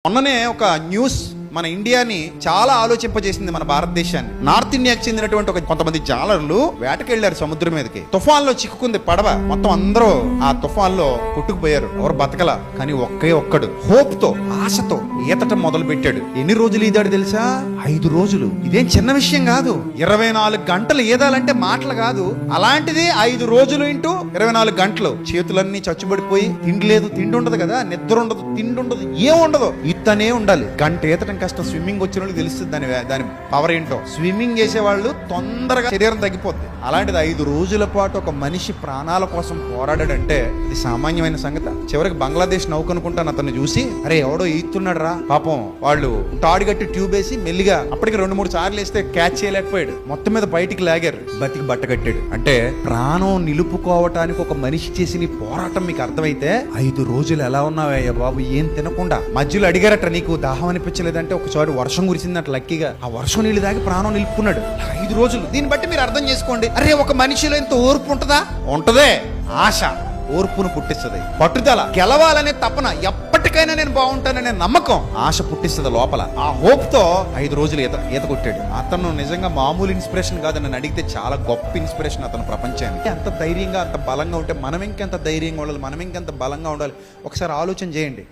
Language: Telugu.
మొన్ననే ఒక న్యూస్ మన ఇండియాని చాలా ఆలోచింపజేసింది. మన భారతదేశాన్ని నార్త్ ఇండియాకి చెందినటువంటి కొంతమంది జాలర్లు వేటకెళ్లారు సముద్రం మీదకి. తుఫాన్లో చిక్కుకుంది పడవ. మొత్తం అందరూ ఆ తుఫాన్లో కొట్టుకుపోయారు. ఎవరు బతకల. కానీ ఒక్కడు హోప్ తో, ఆశతో ఈతటం మొదలు పెట్టాడు. ఎన్ని రోజులు ఈదాడు తెలుసా? 5 రోజులు. ఇదేం చిన్న విషయం కాదు. 24 గంటలు ఈదాలంటే మాటలు కాదు. అలాంటిది 5 రోజులు ఇంటూ 24 గంటలు. చేతులన్నీ చచ్చుబడిపోయి తిండి లేదు, తిండి ఉండదు కదా, నిద్ర ఉండదు, తిండి ఉండదు, ఏముండదు. ఈతనే ఉండాలి. గంట ఈతటం కష్టం. స్విమ్మింగ్ వచ్చిన వాళ్ళకి తెలుస్తుంది దాని పవర్ ఏంటో. స్విమ్మింగ్ చేసే వాళ్ళు తొందరగా శరీరం తగ్గిపోద్ది. అలాంటిది 5 రోజుల పాటు ఒక మనిషి ప్రాణాల కోసం పోరాడాడంటే ఇది సామాన్యమైన సంగతి. చివరికి బంగ్లాదేశ్ నౌకనుకుంటాను అతన్ని చూసి, అరే ఎవడో ఈతున్నాడు రా పాపం. వాళ్ళు తాడు కట్టి ట్యూబ్ వేసి మెల్లిగా అప్పటికి 2-3 సార్లు వేస్తే క్యాచ్ చేయలేకపోయాడు. మొత్తం మీద బయటికి లాగారు. బతికి బట్ట కట్టాడు. అంటే ప్రాణం నిలుపుకోవటానికి ఒక మనిషి చేసిన పోరాటం మీకు అర్థమైతే 5 రోజులు ఎలా ఉన్నావయ్యా బాబు ఏం తినకుండా. మధ్యలో అడిగారట, నీకు దాహం అనిపించలేదంటే ఒకసారి వర్షం కురిసిందంట. లక్కీగా ఆ వర్షం నీళ్ళు దాగి ప్రాణం నిలుపుకున్నాడు. 5 రోజులు. దీన్ని బట్టి మీరు అర్థం చేసుకోండి. అరే ఒక మనిషిలో ఇంత ఓర్పు ఉంటదా? ఉంటదే. ఆశ ఓర్పును పుట్టిస్తుంది. పట్టుదల, గెలవాలనే తపన, ఎప్పటికైనా నేను బాగుంటాననే నమ్మకం ఆశ పుట్టిస్తుంది లోపల. ఆ హోప్ తో 5 రోజులు ఈత కొట్టాడు. అతను నిజంగా మామూలు ఇన్స్పిరేషన్ కాదు. నన్ను అడిగితే చాలా గొప్ప ఇన్స్పిరేషన్ అతను ప్రపంచానికి. అంత ధైర్యంగా, అంత బలంగా ఉంటే మనం ఇంకెంత ధైర్యంగా ఉండాలి, మనం ఇంకెంత బలంగా ఉండాలి. ఒకసారి ఆలోచన చేయండి.